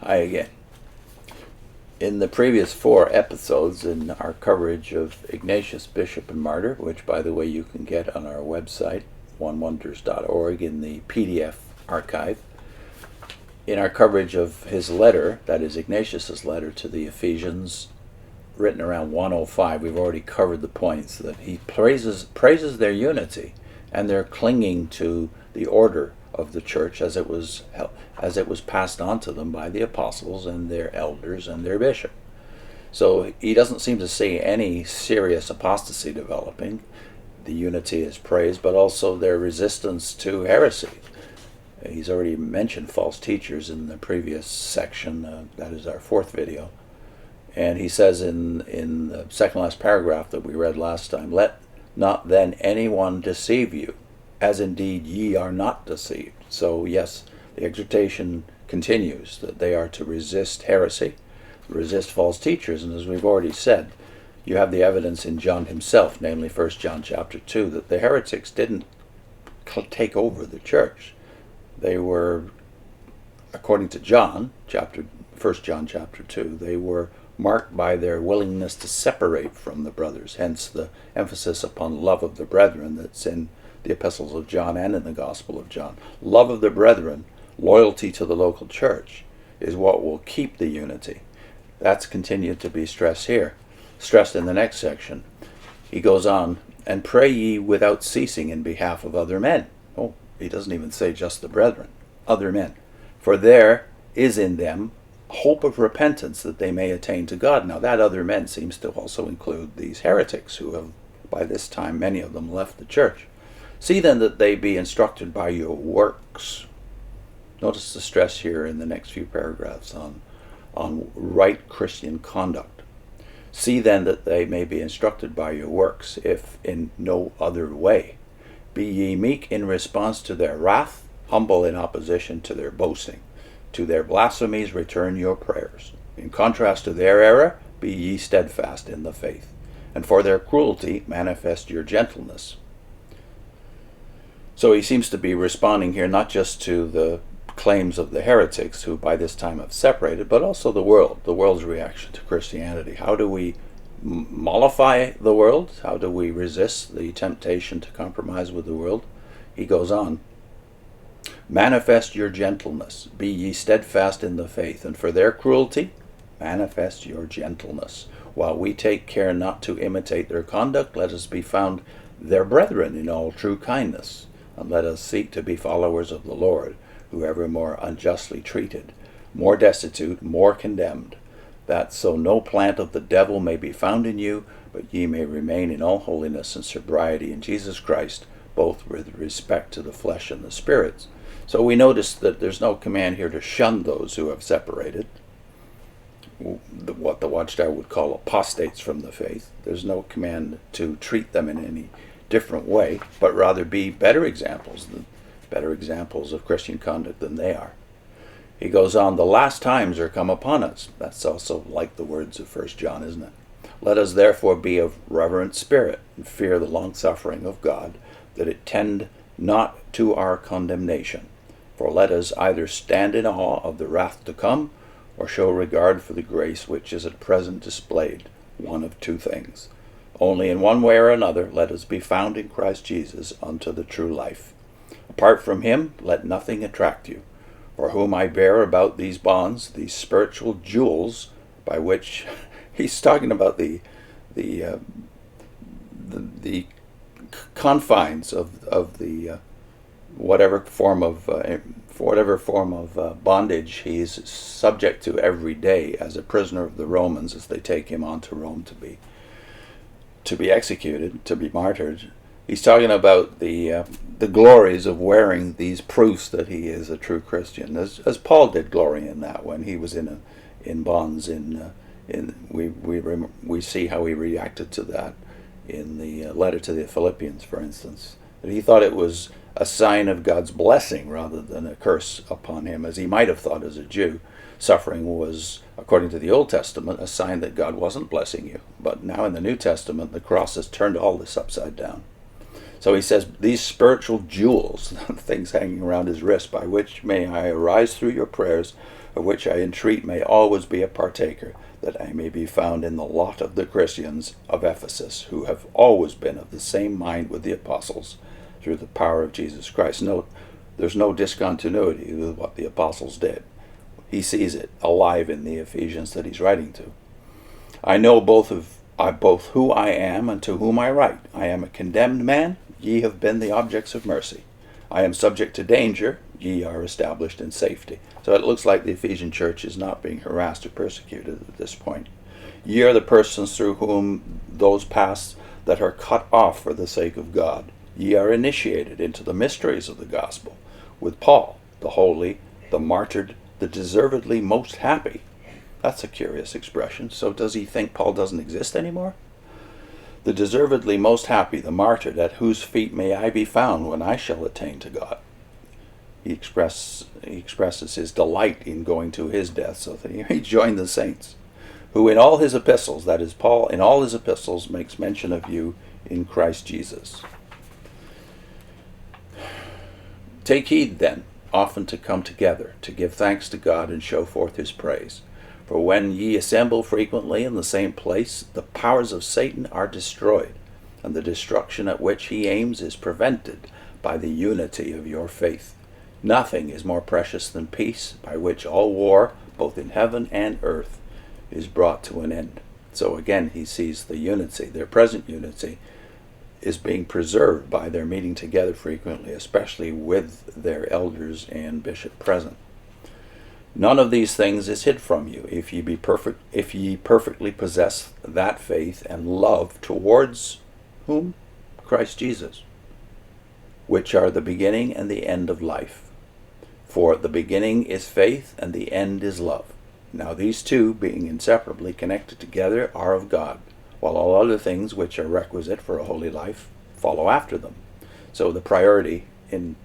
Hi again. In the previous 4 episodes in our coverage of Ignatius, Bishop and Martyr, which by the way you can get on our website, onewonders.org, in the PDF archive, in our coverage of his letter, that is Ignatius's letter to the Ephesians, written around 105, we've already covered the points that he praises their unity and their clinging to the order of the church as it was passed on to them by the apostles and their elders and their bishop. So he doesn't seem to see any serious apostasy developing. The unity is praised, but also their resistance to heresy. He's already mentioned false teachers in the previous section. That is our 4th video. And he says in the second last paragraph that we read last time, "Let not then anyone deceive you, as indeed ye are not deceived." So yes, the exhortation continues that they are to resist heresy, resist false teachers, and as we've already said, you have the evidence in John himself, namely 1 John chapter 2, that the heretics didn't take over the church. They were, according to John, 1 John chapter 2, they were marked by their willingness to separate from the brothers, hence the emphasis upon love of the brethren that's in the epistles of John and in the Gospel of John. Love of the brethren, loyalty to the local church, is what will keep the unity. That's continued to be stressed here. Stressed in the next section. He goes on, "And pray ye without ceasing in behalf of other men." Oh, he doesn't even say just the brethren, other men. "For there is in them hope of repentance, that they may attain to God." Now that other men seems to also include these heretics who have, by this time, many of them left the church. "See then that they be instructed by your works." Notice the stress here in the next few paragraphs on right Christian conduct. "See then that they may be instructed by your works, if in no other way. Be ye meek in response to their wrath, humble in opposition to their boasting. To their blasphemies return your prayers. In contrast to their error, be ye steadfast in the faith. And for their cruelty manifest your gentleness." So he seems to be responding here not just to the claims of the heretics who by this time have separated, but also the world's reaction to Christianity. How do we mollify the world? How do we resist the temptation to compromise with the world? He goes on, "Manifest your gentleness, be ye steadfast in the faith, and for their cruelty manifest your gentleness. While we take care not to imitate their conduct, let us be found their brethren in all true kindness, and let us seek to be followers of the Lord, who ever more unjustly treated, more destitute, more condemned, that so no plant of the devil may be found in you, but ye may remain in all holiness and sobriety in Jesus Christ, both with respect to the flesh and the spirits." So we notice that there's no command here to shun those who have separated, what the Watchtower would call apostates from the faith. There's no command to treat them in any different way, but rather be better examples of Christian conduct than they are. He goes on, "The last times are come upon us." That's also like the words of 1 John, isn't it? "Let us therefore be of reverent spirit, and fear the long-suffering of God, that it tend not to our condemnation. For let us either stand in awe of the wrath to come, or show regard for the grace which is at present displayed, one of two things. Only in one way or another let us be found in Christ Jesus unto the true life. Apart from him let nothing attract you, for whom I bear about these bonds, these spiritual jewels," by which he's talking about the confines of the whatever form of bondage he's subject to every day as a prisoner of the Romans as they take him on to Rome to be executed, to be martyred. He's talking about the glories of wearing these proofs that he is a true Christian, as Paul did glory in that when he was in bonds. We see how he reacted to that in the letter to the Philippians, for instance. That he thought it was a sign of God's blessing rather than a curse upon him, as he might have thought as a Jew. Suffering was, according to the Old Testament, a sign that God wasn't blessing you. But now in the New Testament, the cross has turned all this upside down. So he says, these spiritual jewels, things hanging around his wrist, by which may I arise through your prayers of which I entreat may always be a partaker, that I may be found in the lot of the Christians of Ephesus, who have always been of the same mind with the apostles, through the power of Jesus Christ. Note, there's no discontinuity with what the apostles did. He sees it alive in the Ephesians that he's writing to. I know both who I am and to whom I write. I am a condemned man, ye have been the objects of mercy. I am subject to danger, ye are established in safety. So it looks like the Ephesian church is not being harassed or persecuted at this point. Ye are the persons through whom those pass that are cut off for the sake of God. Ye are initiated into the mysteries of the gospel, with Paul, the holy, the martyred, the deservedly most happy. That's a curious expression. So does he think Paul doesn't exist anymore? The deservedly most happy, the martyred, at whose feet may I be found when I shall attain to God. He expresses his delight in going to his death so that he may join the saints, who in all his epistles, that is, Paul in all his epistles makes mention of you in Christ Jesus. Take heed then, often to come together, to give thanks to God and show forth his praise. For when ye assemble frequently in the same place, the powers of Satan are destroyed, and the destruction at which he aims is prevented by the unity of your faith. Nothing is more precious than peace, by which all war, both in heaven and earth, is brought to an end. So again, he sees the unity, their present unity, is being preserved by their meeting together frequently, especially with their elders and bishop present. None of these things is hid from you, if ye perfectly possess that faith and love towards whom? Christ Jesus, which are the beginning and the end of life. For the beginning is faith, and the end is love. Now these two, being inseparably connected together, are of God, while all other things which are requisite for a holy life follow after them. So the priority in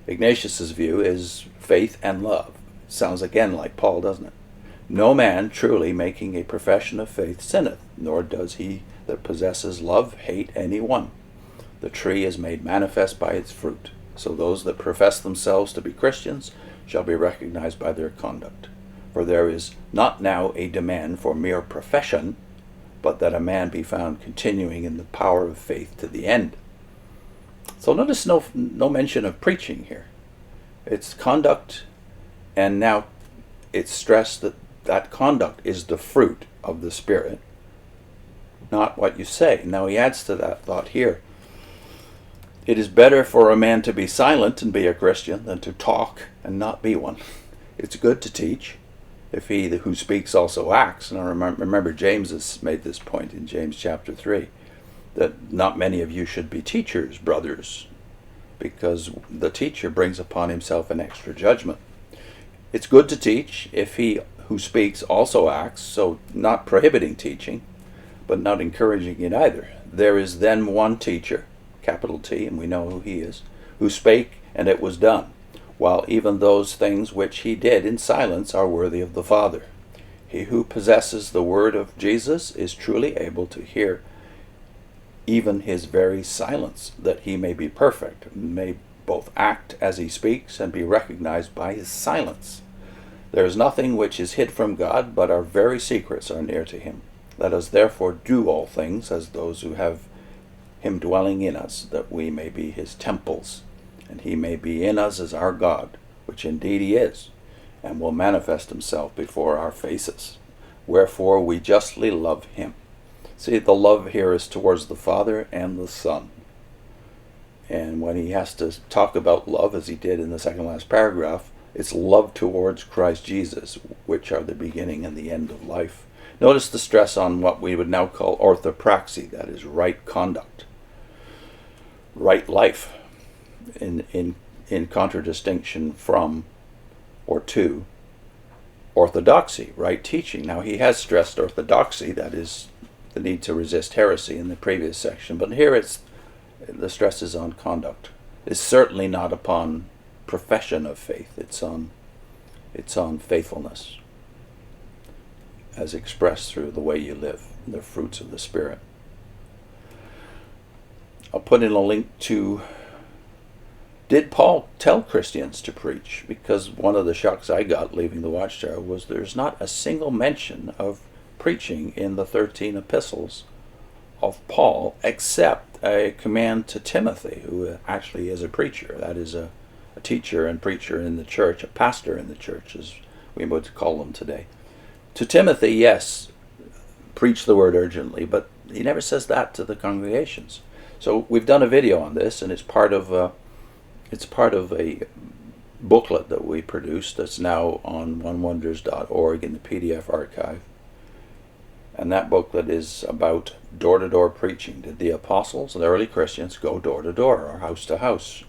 Ignatius's view is faith and love. Sounds again like Paul, doesn't it? No man truly making a profession of faith sinneth, nor does he that possesses love hate any one. The tree is made manifest by its fruit. So those that profess themselves to be Christians shall be recognized by their conduct. For there is not now a demand for mere profession, but that a man be found continuing in the power of faith to the end. So notice no mention of preaching here. It's conduct, and now it's stressed that that conduct is the fruit of the Spirit, not what you say. Now he adds to that thought here. It is better for a man to be silent and be a Christian than to talk and not be one. It's good to teach, if he who speaks also acts. And I remember James has made this point in James chapter 3, that not many of you should be teachers, brothers, because the teacher brings upon himself an extra judgment. It's good to teach if he who speaks also acts, so not prohibiting teaching, but not encouraging it either. There is then one teacher, capital T, and we know who he is, who spake, and it was done, while even those things which he did in silence are worthy of the Father. He who possesses the word of Jesus is truly able to hear even his very silence, that he may be perfect, may both act as he speaks and be recognized by his silence. There is nothing which is hid from God, but our very secrets are near to him. Let us therefore do all things as those who have him dwelling in us, that we may be his temples, and he may be in us as our God, which indeed he is, and will manifest himself before our faces. Wherefore we justly love him. See, the love here is towards the Father and the Son. And when he has to talk about love, as he did in the second last paragraph, it's love towards Christ Jesus, which are the beginning and the end of life. Notice the stress on what we would now call orthopraxy, that is right conduct, right life, in contradistinction from or to orthodoxy, right teaching. Now he has stressed orthodoxy, that is the need to resist heresy, in the previous section, but here the stress is on conduct. It's certainly not upon profession of faith. It's on faithfulness, as expressed through the way you live, the fruits of the Spirit. I'll put in a link to Did Paul tell Christians to preach? Because one of the shocks I got leaving the Watchtower was there's not a single mention of preaching in the 13 epistles of Paul, except a command to Timothy, who actually is a preacher. That is a teacher and preacher in the church, a pastor in the church, as we would call them today. To Timothy, yes, preach the word urgently, but he never says that to the congregations. So we've done a video on this, and it's part of a booklet that we produced that's now on onewonders.org in the PDF archive. And that booklet is about door-to-door preaching. Did the apostles and the early Christians go door-to-door or house to house?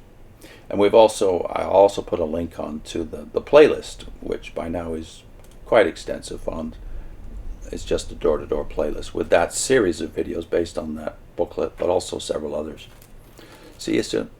And I also put a link on to the playlist, which by now is quite extensive. It's just a door-to-door playlist with that series of videos based on that booklet, but also several others. See you soon.